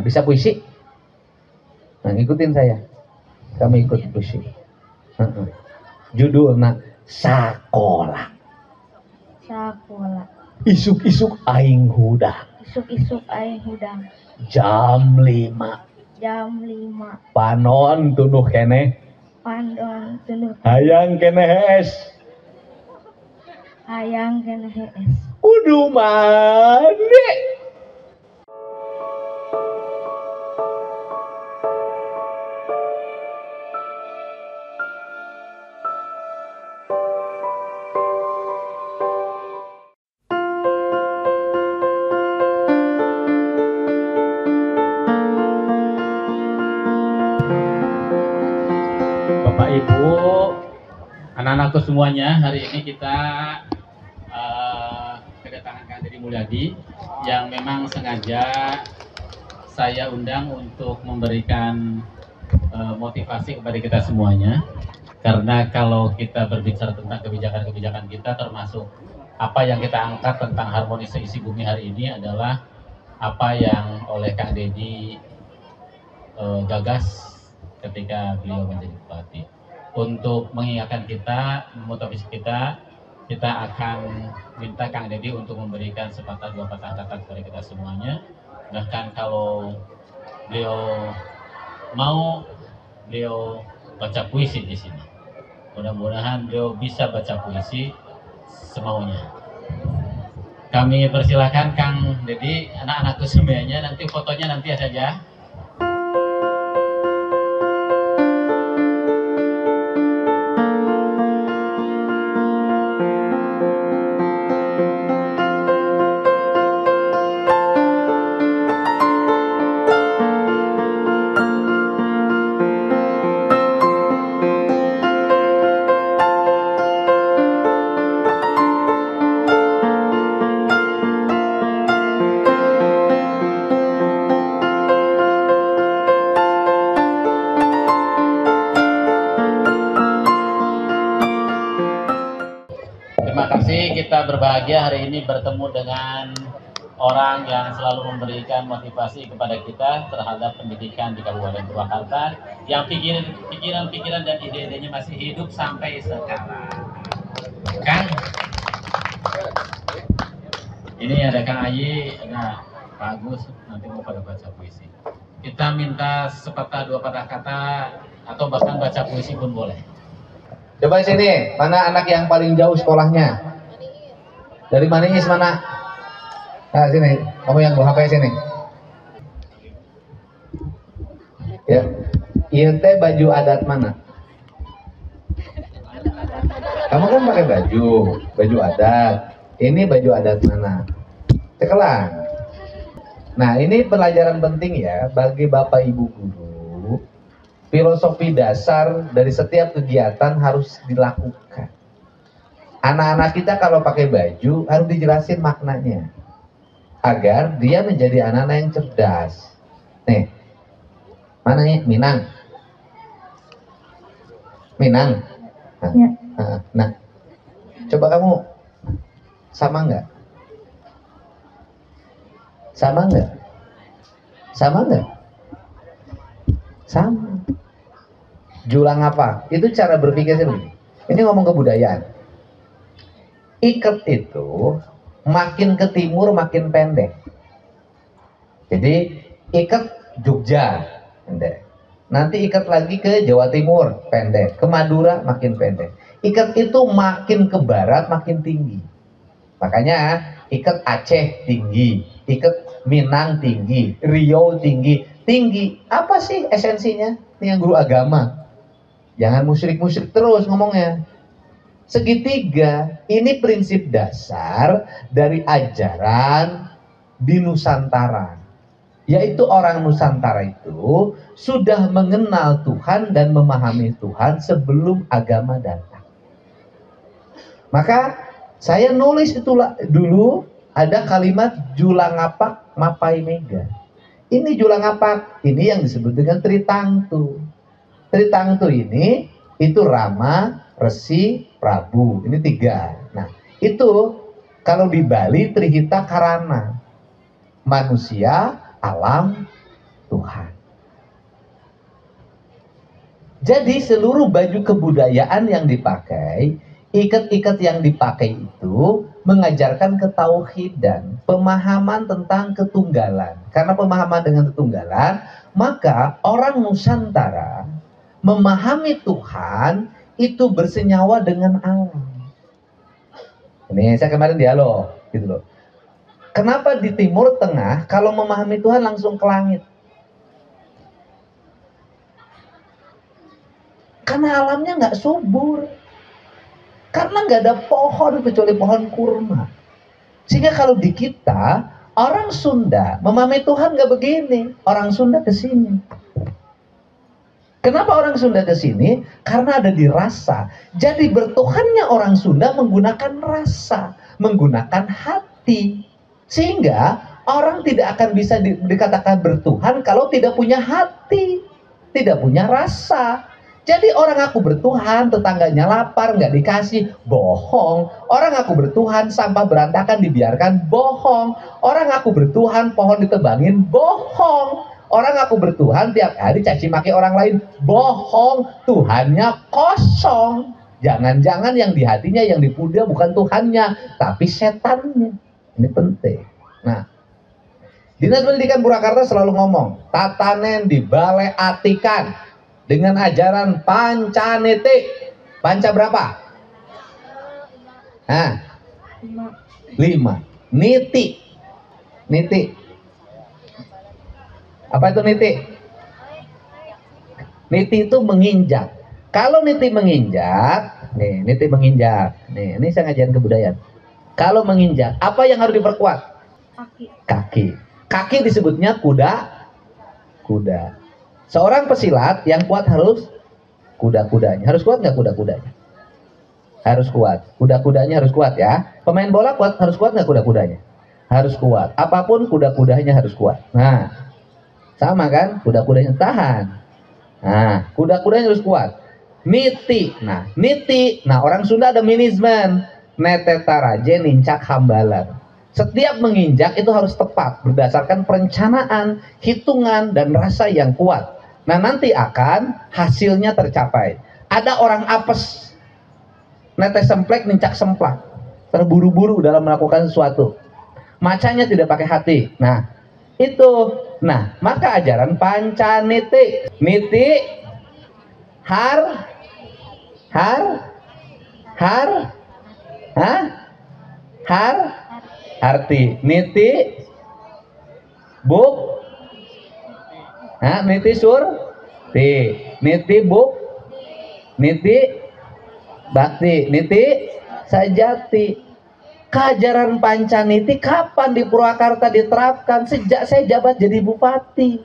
Nah, bisa puisi? Nah, ikutin saya. Kamu ikut puisi. Judulnya Sakola. Sakola. Isuk-isuk aing hudang. Isuk-isuk aing hudang. Jam 5. Jam 5. Panon tunuh keneh. Pandon tunuh. Hayang keneh hees. Hayang keneh hees. Kudu mandi. Bapak Ibu, anak-anakku semuanya, hari ini kita kedatangan Kang Deddy Mulyadi yang memang sengaja saya undang untuk memberikan motivasi kepada kita semuanya. Karena kalau kita berbicara tentang kebijakan-kebijakan kita, termasuk apa yang kita angkat tentang harmonisasi bumi hari ini adalah apa yang oleh Kang Deddy gagas ketika beliau menjadi bupati. Untuk mengingatkan kita, memotivasi kita akan minta Kang Deddy untuk memberikan sepatah dua patah kata kepada kita semuanya. Bahkan kalau beliau mau, beliau baca puisi di sini. Mudah-mudahan beliau bisa baca puisi semaunya. Kami persilakan Kang Deddy, anak-anakku semuanya, nanti fotonya nanti saja. Terima kasih, kita berbahagia hari ini bertemu dengan orang yang selalu memberikan motivasi kepada kita terhadap pendidikan di Kabupaten Purwakarta, yang pikiran-pikiran dan ide-idenya masih hidup sampai sekarang. Kang, ini ada Kang Ayi, ada Pak Agus, nanti mau pada baca puisi. Kita minta sepatah dua patah kata atau bahkan baca puisi pun boleh. Coba sini, mana anak yang paling jauh sekolahnya? Dari Maniis mana? Nah, sini, kamu yang bawa HP sini. Ya, iya teh baju adat mana? Kamu kan pakai baju adat. Ini baju adat mana? Cekelan. Nah, ini pelajaran penting ya bagi Bapak Ibu guru. Filosofi dasar dari setiap kegiatan harus dilakukan. Anak-anak kita kalau pakai baju harus dijelasin maknanya agar dia menjadi anak-anak yang cerdas. Nih, mana nih Minang? Minang. Nah, Ya. nah, coba kamu sama nggak? Sama nggak? Sama nggak? Sama. Julang apa? Itu cara berpikirnya begini. Ini ngomong kebudayaan. Iket itu makin ke timur makin pendek. Jadi iket Jogja pendek. Nanti iket lagi ke Jawa Timur pendek. Ke Madura makin pendek. Iket itu makin ke barat makin tinggi. Makanya iket Aceh tinggi, iket Minang tinggi, Riau tinggi. Tinggi apa sih esensinya? Ini yang guru agama. Jangan musyrik-musyrik terus ngomongnya. Segitiga, ini prinsip dasar dari ajaran di Nusantara. Yaitu orang Nusantara itu sudah mengenal Tuhan dan memahami Tuhan sebelum agama datang. Maka saya nulis itulah dulu ada kalimat Julangapak Mapai Mega. Ini Julangapak, ini yang disebut dengan Tritangtu. Tritangtu ini itu Rama, Resi, Prabu. Ini 3. Nah, itu kalau di Bali Trihita Karana. Manusia, alam, Tuhan. Jadi seluruh baju kebudayaan yang dipakai, ikat-ikat yang dipakai itu mengajarkan ketauhidan, pemahaman tentang ketunggalan. Karena pemahaman dengan ketunggalan, maka orang Nusantara memahami Tuhan itu bersenyawa dengan alam. Ini saya kemarin dialog, gitu loh. Kenapa di Timur Tengah kalau memahami Tuhan langsung ke langit? Karena alamnya nggak subur. Karena nggak ada pohon kecuali pohon kurma. Sehingga kalau di kita, orang Sunda memahami Tuhan nggak begini. Orang Sunda ke sini. Kenapa orang Sunda ke sini? Karena ada di rasa. Jadi bertuhannya orang Sunda menggunakan rasa, menggunakan hati. Sehingga orang tidak akan bisa dikatakan bertuhan kalau tidak punya hati, tidak punya rasa. Jadi orang aku bertuhan, tetangganya lapar, nggak dikasih, bohong. Orang aku bertuhan, sampah berantakan dibiarkan, bohong. Orang aku bertuhan, pohon ditebangin, bohong. Orang aku bertuhan, tiap hari caci maki orang lain, bohong. Tuhannya kosong. Jangan-jangan yang di hatinya, yang dipuja bukan Tuhannya, tapi setannya. Ini penting. Nah, Dinas Pendidikan Purwakarta selalu ngomong, tatanen dibalai-atikan dengan ajaran Pancaniti. Panca berapa? Nah, 5. Niti. Niti. Apa itu niti? Niti itu menginjak. Kalau niti menginjak, nih, niti menginjak. Nih, ini saya ngajarin kebudayaan. Kalau menginjak, apa yang harus diperkuat? Kaki. Kaki. Kaki disebutnya kuda. Kuda. Seorang pesilat yang kuat harus kuda-kudanya. Harus kuat nggak kuda-kudanya? Harus kuat. Kuda-kudanya harus kuat ya. Pemain bola kuat, harus kuat nggak kuda-kudanya? Harus kuat. Apapun kuda-kudanya harus kuat. Nah, sama kan? Kuda-kudanya tahan. Nah, kuda-kudanya harus kuat. Niti. Nah, niti. Nah, orang Sunda ada manajemen. Netetaraje nincak hambalan. Setiap menginjak itu harus tepat berdasarkan perencanaan, hitungan, dan rasa yang kuat. Nah, nanti akan hasilnya tercapai. Ada orang apes, netes semplek, nincak semplak, terburu-buru dalam melakukan sesuatu. Macanya tidak pakai hati. Nah, itu. Nah, maka ajaran Pancaniti. Niti, har, arti. Niti, buk, niti surti. Niti buk, niti bakti, niti sajati. Keajaran Pancaniti kapan di Purwakarta diterapkan? Sejak saya jabat jadi bupati.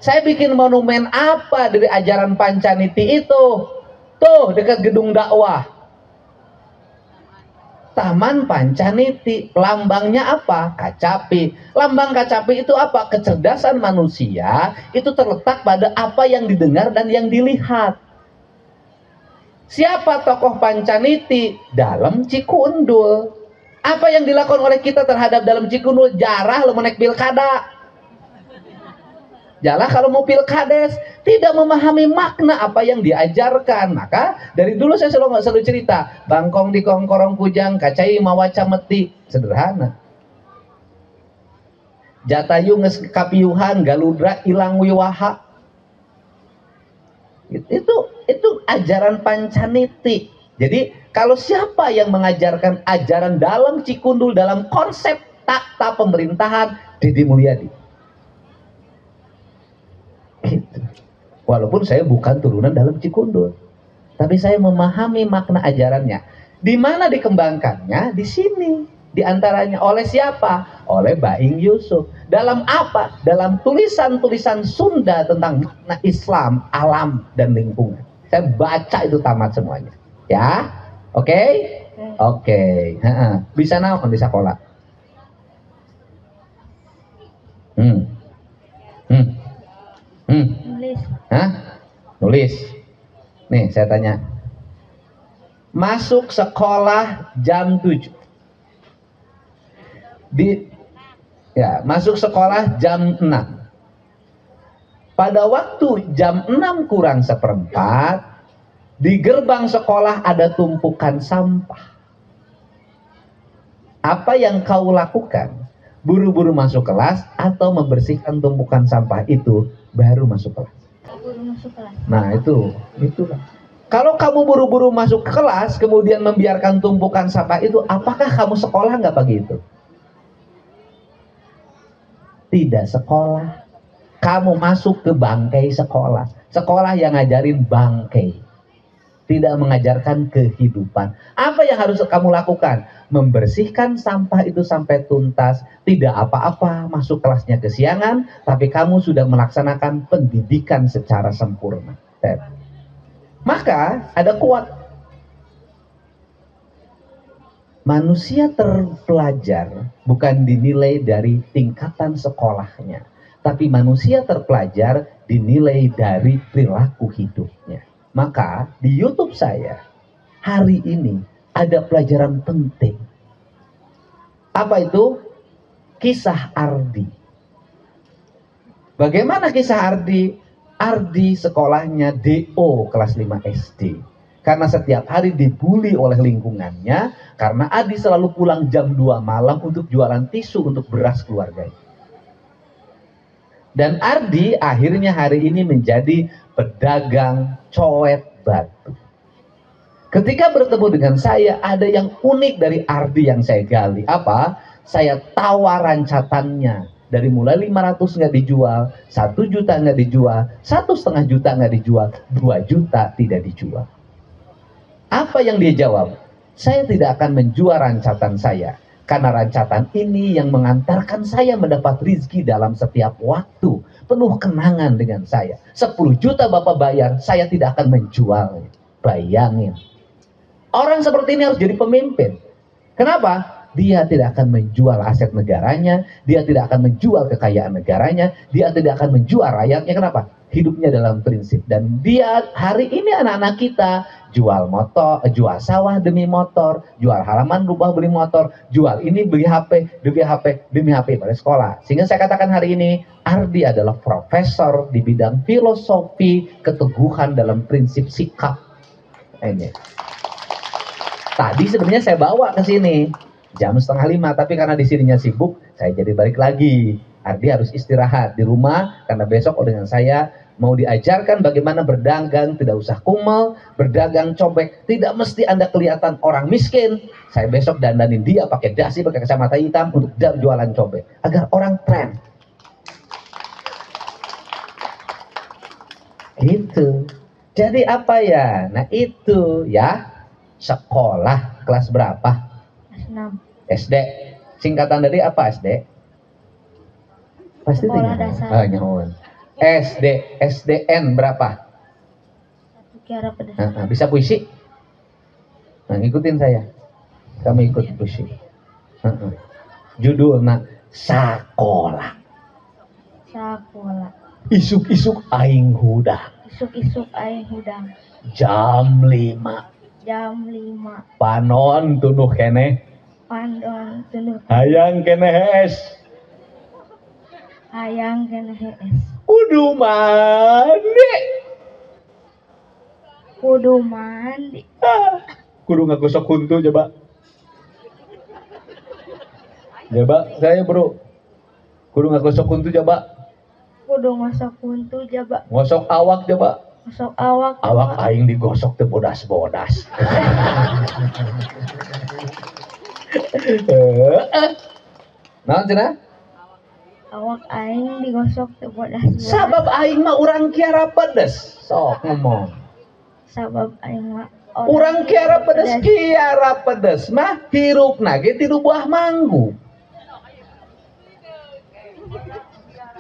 Saya bikin monumen apa dari ajaran Pancaniti itu? Tuh, dekat gedung dakwah. Taman Pancaniti. Lambangnya apa? Kacapi. Lambang kacapi itu apa? Kecerdasan manusia itu terletak pada apa yang didengar dan yang dilihat. Siapa tokoh Pancaniti? Dalam Cikundul. Apa yang dilakukan oleh kita terhadap dalam Cikundul? Jarah lo menek pilkada. Jarah kalau mau pilkades. Tidak memahami makna apa yang diajarkan. Maka dari dulu saya selalu cerita. Bangkong di kongkorong kujang, kacai mawaca meti. Sederhana. Jatayu nges kapiuhan, galudra ilang wiwaha. Itu ajaran Pancaniti. Jadi kalau siapa yang mengajarkan ajaran dalam Cikundul, dalam konsep tata pemerintahan, Deddy Mulyadi. Gitu. Walaupun saya bukan turunan dalam Cikundul, tapi saya memahami makna ajarannya. Di mana dikembangkannya? Di sini. Di antaranya oleh siapa? Oleh Baing Yusuf. Dalam apa? Dalam tulisan-tulisan Sunda tentang makna Islam, alam, dan lingkungan. Saya baca itu tamat semuanya. Ya? Oke? Oke. Bisa naon di sekolah? Nulis. Nulis. Nih, saya tanya. Masuk sekolah jam 7. Masuk sekolah jam 6. pada waktu jam 6 kurang seperempat, di gerbang sekolah ada tumpukan sampah. Apa yang kau lakukan? Buru-buru masuk kelas atau membersihkan tumpukan sampah itu baru masuk kelas? Buru masuk kelas. Nah itulah. Kalau kamu buru-buru masuk ke kelas, kemudian membiarkan tumpukan sampah itu, apakah kamu sekolah nggak pagi itu? Tidak sekolah. Kamu masuk ke bangkai sekolah. Sekolah yang ngajarin bangkai. Tidak mengajarkan kehidupan. Apa yang harus kamu lakukan? Membersihkan sampah itu sampai tuntas. Tidak apa-apa masuk kelasnya kesiangan, tapi kamu sudah melaksanakan pendidikan secara sempurna. Maka ada kuat. Manusia terpelajar bukan dinilai dari tingkatan sekolahnya, tapi manusia terpelajar dinilai dari perilaku hidupnya. Maka di YouTube saya hari ini ada pelajaran penting. Apa itu? Kisah Ardi. Bagaimana kisah Ardi? Ardi sekolahnya DO kelas 5 SD. Karena setiap hari dibully oleh lingkungannya, karena Ardi selalu pulang jam 2 malam untuk jualan tisu untuk beras keluarganya. Dan Ardi akhirnya hari ini menjadi pedagang coet batu. Ketika bertemu dengan saya, ada yang unik dari Ardi yang saya gali. Apa? Saya tawar rancatannya. Dari mulai 500 nggak dijual, 1 juta nggak dijual, 1,5 juta nggak dijual, 2 juta tidak dijual. Apa yang dia jawab? Saya tidak akan menjual rancatan saya. Karena rancatan ini yang mengantarkan saya mendapat rezeki dalam setiap waktu. Penuh kenangan dengan saya. 10 juta Bapak bayar, saya tidak akan menjual. Bayangin. Orang seperti ini harus jadi pemimpin. Kenapa? Dia tidak akan menjual aset negaranya, dia tidak akan menjual kekayaan negaranya, dia tidak akan menjual rakyatnya. Kenapa? Hidupnya dalam prinsip. Dan dia hari ini anak-anak kita jual motor, jual sawah demi motor, jual halaman rumah beli motor, jual ini beli HP, demi HP, demi HP pada sekolah. Sehingga saya katakan hari ini Ardi adalah profesor di bidang filosofi keteguhan dalam prinsip sikap. Ini. Tadi sebenarnya saya bawa ke sini jam 4:30, tapi karena di sininya sibuk, saya jadi balik lagi. Ardi harus istirahat di rumah, karena besok dengan saya mau diajarkan bagaimana berdagang, tidak usah kumel, berdagang cobek, tidak mesti Anda kelihatan orang miskin. Saya besok dandanin dia pakai dasi, pakai kacamata hitam untuk jualan cobek, agar orang tren. Gitu. Jadi apa ya? Nah itu ya, sekolah kelas berapa? 6. SD. Singkatan dari apa SD? Pasti Sekolah dasar. nyahon. SD, SDN berapa? Kiara Pedas. Bisa puisi? Nah, ikutin saya. Kamu ikut puisi. Judulnya Sakola. Sakola. Isuk-isuk aing hudang. Isuk-isuk aing hudang. Jam 5. Jam 5. Panon tunuh kene. Pandon tunduh. Hayang kene hees. Hayang kena HS. Kudu mandi. Kudu mandi. Kudu ngagosok kuntu coba. Coba saya bro. Kudu ngagosok kuntu coba. Kudu ngosok kuntu jaba. Ngosok awak coba. Ngosok awak. Awak aing digosok teu bodas-bodas. Naon cenah? Awak aing digosok teu bodas. Sabab aing mah urang kiara pedes. Sok ngomong. Sabab aing mah Urang kiara pedes mah hirupna ge ti buah manggu.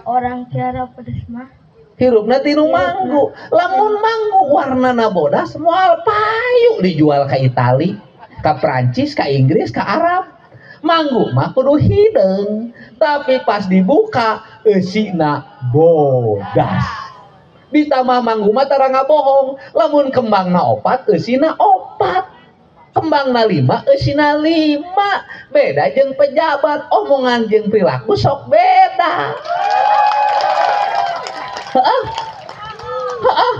Orang kiara pedes mah Hirupna tinu manggu. Lamun manggu warnana bodas moal payu dijual ka Itali, ka Prancis, ka Inggris, ka Arab. Manggu mah kudu hideung, tapi pas dibuka eusina bodas. Ditambah manggu mah tara ngabohong, lamun kembangna 4 eusina 4. Kembangna 5 eusina 5. Beda jeung pejabat, omongan jeung perilaku sok beda. Heeh. Heeh.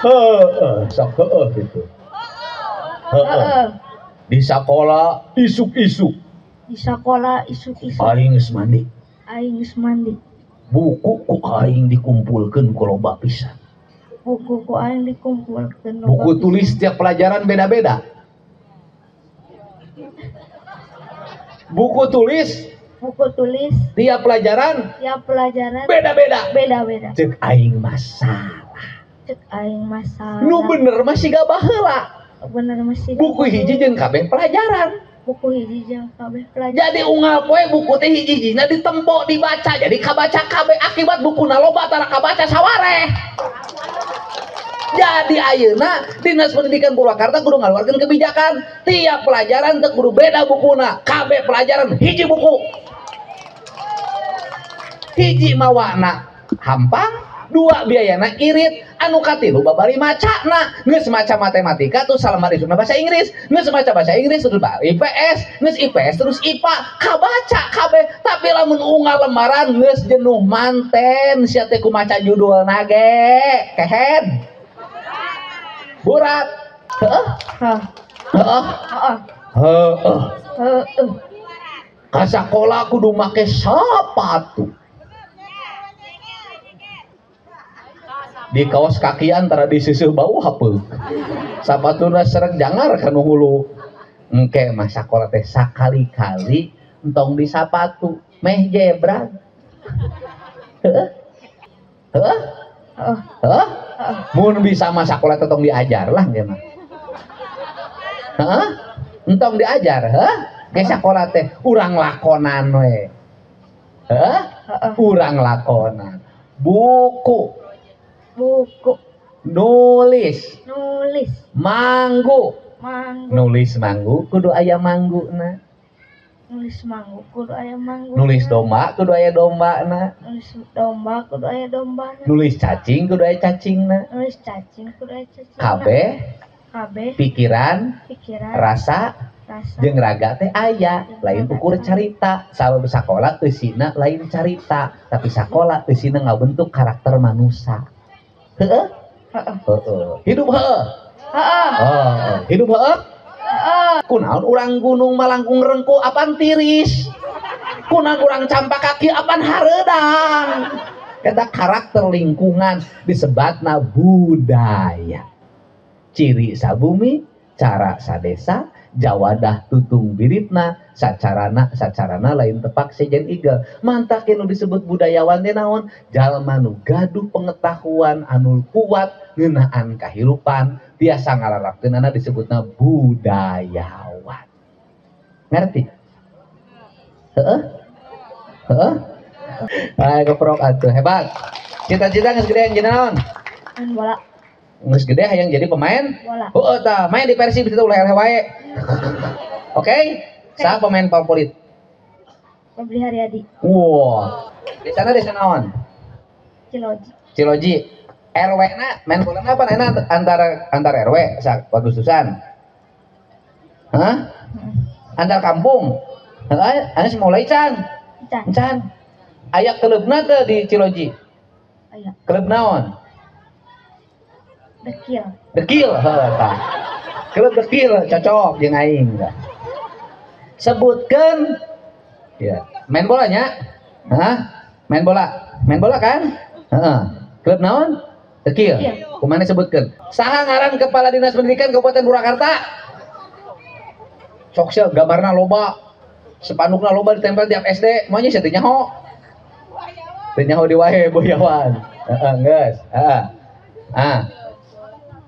Heeh. Sok heeh gitu. Heeh. Di sekolah isuk-isuk Di sekolah isuk-isuk aing geus mandi. aing geus mandi. Buku ku aing dikumpulkeun ku loba pisan. Buku ku aing dikumpulkeun. Buku tulis tiap pelajaran beda-beda. Buku tulis tiap pelajaran beda-beda. Beda-beda. Cek aing masalah. Cek aing masalah. Nu bener masih gak baheula. Bener masih. Buku hiji jeung kabeh pelajaran. Buku hiji jeung kabeh pelajaran. Jadi unggal poe buku teh hiji-hijina ditempo dibaca. Jadi kabaca kabeh akibat bukuna loba tara kabaca sawareh. Jadi ayeuna Dinas Pendidikan Purwakarta kudu ngaluarkeun kebijakan tiap pelajaran teu kudu beda bukuna. Kabeh pelajaran hiji buku. Hiji mawana hampang, dua biayana irit, anu katilu babari macana. Geus maca matematika terus salamarisuna bahasa Inggris, geus maca bahasa Inggris terus IPS, geus IPS terus IPA, kabaca kabeh. Tapi lamun unggal lembaran geus jenuh manten sia teh kumaca judulna ge. Kehen. Burat. Heeh. Heeh. Heeh. Heeh. Ka sakola kudu make sapatu. Di kaos kaki antara di seuseum bau hapeuk. Sapatuna sereg jangar kanu hulu. Engke mah sakola teh sakali-kali entong di sapatu meh jebrag. Heeh. Heeh. Heeh. Mun bisa mah sakola teh tong diajar lah ge mah. Heeh. Entong diajar, heuh? Ge sakola teh urang lakonan we. Heeh? Urang lakonan. Buku nulis manggu nulis manggu kudu aya mangguna. Nulis domba kudu aya dombana. Nulis cacing kudu aya cacingna. Kabeh pikiran rasa jeung raga teh aya. Lain ukur carita. Sabab sakola eusina lain carita, tapi sakola eusina ngabentuk karakter manusia. Heeh. Hidup heeh. Hidup heeh. Kunaon urang Gunung Malangkung rengku apan tiris. Kunaon urang campak kaki apan hareudang. Eta karakter lingkungan disebatna budaya. Ciri sabumi, cara sadesa, jawadah tutung biritna, sacarana lain tepak sejen igel. Mantap nu disebut budayawan teh naon? Jalma nu gaduh pengetahuan anu kuat ngeunaan kahirupan, biasa ngalarapkeunana disebutna budayawan. Ngerti? Heeh? Heeh? Ayo keprok atuh hebat. Cita-cita geus gede yang naon? Main bola. Geus gede hayang jadi pemain bola. Heueuh tah, main di Persib itu uleh-uleh wae. Oke? Saha pemain favorit? Febri Haryadi. Wah. Di sana desa naon? Ciloji. RW-na main bola apa enak antar RW Pagustusan? Hah? Antar kampung? Heeh, anu mulai can. Aya klubna teh di Ciloji? Aya. Klub naon? Dekil, heuh tah. Klub dekil cocok jeung aing. Sebutkeun ya, main bolanya? Hah? Main bola kan? Heeh. Klub naon? Dekil. Kumaha sebutkeun? Saha ngaran Kepala Dinas Pendidikan Kabupaten Purwakarta? Sok sia gambarna loba. Spandukna loba ditempel tiap SD. Moanya sia teh nyaho. Teh nyaho di wae boyawan. Heeh, geus. Heeh.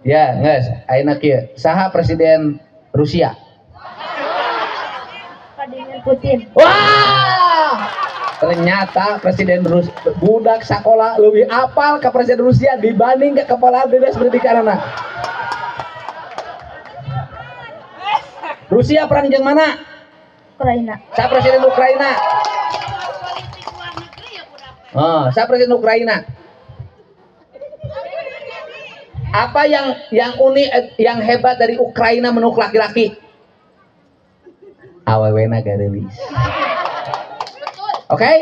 Ya, geus. Ayeuna kieu. Saha presiden Rusia? Vladimir Putin. Wah! Ternyata presiden budak sekolah lebih apal ke presiden Rusia dibanding ke kepala dinas pendidikan anak. Rusia perang jeung mana? Ukraina. Sa presiden Ukraina. Sa presiden Ukraina. Apa yang unik yang hebat dari Ukraina menurut laki-laki? Awewena garelis. Oke?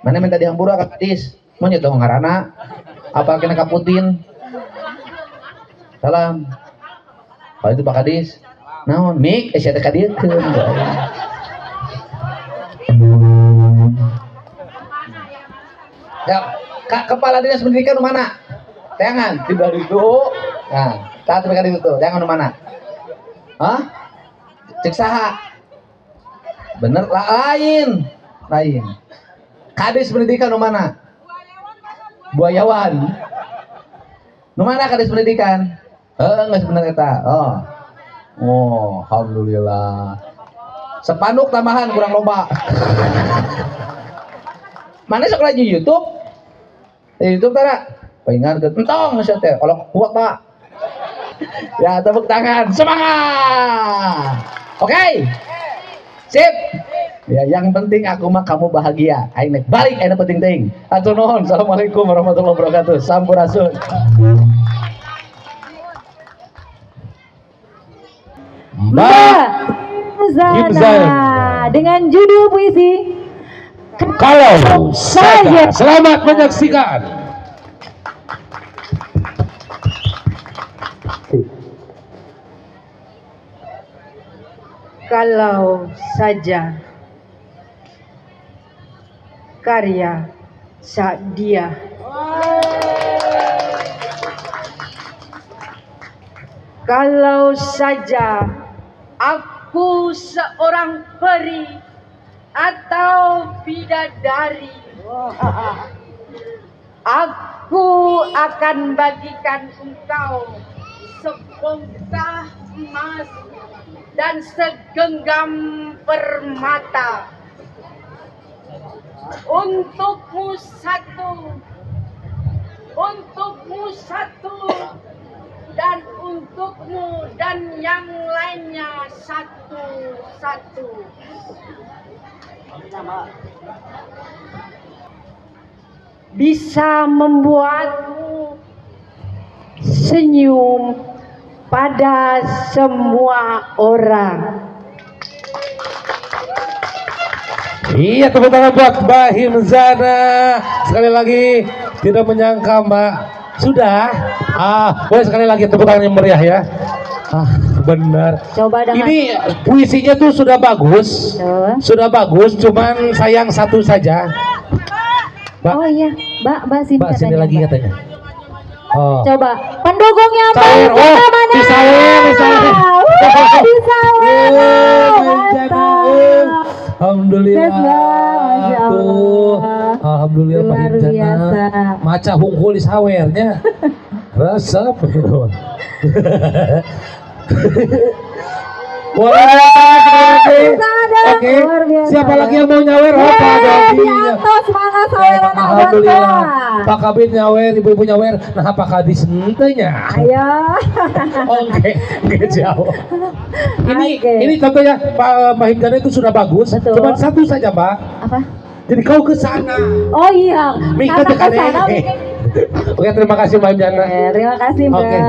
Mana minta dihampura ke hadis? Monyet dong ngarana. Apa kena kaputin? Salam. Kalau itu Pak Kadis. Naon mik sia teh kadiekeun. Ya, kepala dinas pendidikan mana? Tangan di bawah itu. Nah, taat mereka di situ. Tangan mana? Hah? Cek saha? Bener lain. Kadis pendidikan mana? Buayawan. Mana kadis pendidikan? Nggak sebenarnya eta. Oh, alhamdulillah. Sepanduk tambahan kurang loba. Mana sekolah di YouTube? Di YouTube tara. Pengen entong sia teh. Kalau kuat, Pak. Ya, tepuk tangan. Semangat. Oke. Sip. Ya, yang penting aku mah kamu bahagia. Aing nek balik aya penting teuing. Atur nuhun. Assalamualaikum warahmatullahi wabarakatuh. Sampurasun. Mbak Zana dengan judul puisi Kalau Saja. Selamat menyaksikan. Kalau saja karya Sa'diyah. Kalau saja aku seorang peri atau bidadari, aku akan bagikan engkau sebongkah emas dan segenggam permata. Untukmu satu, dan untukmu dan yang lainnya satu-satu. Bisa membuatmu senyum pada semua orang. Iya, tepuk tangan buat Mbak Himzana. Sekali lagi, tidak menyangka Mbak. Sudah. Boleh sekali lagi tepuk tangan yang meriah ya. Benar. Coba dengan Ini puisinya tuh sudah bagus. Sudah bagus, cuman sayang satu saja. Mbak, oh iya, Mbak sini Mbak sini katanya, lagi Mbak. katanya. Oh. Coba pendukungnya Mbak Sawer. Oh, Himzana mana? di Sawer. Di Sawer. Mantap. Alhamdulillah. Masya Allah. Tuh. Alhamdulillah Pak Luar Himzana. biasa. Maca hungkul di sawernya. Rasa penuh. Oke. Luar biasa. Siapa lagi yang mau nyawer? Oh, Pak Dodi. Semangat saweran Alhamdulillah. Abang. Pak Kabin nyawer, ibu-ibu nyawer. Nah, Pak Kadis entenya. Ayo. Oke, jauh. Oke. Ini contohnya Pak Himzana itu sudah bagus. Betul. Cuma satu saja, Pak. Apa? Jadi kau ke sana. Oh iya. Mika Kata tekan kesana, Oke, terima kasih Mbak Himzana. Terima kasih Mbak. Oke.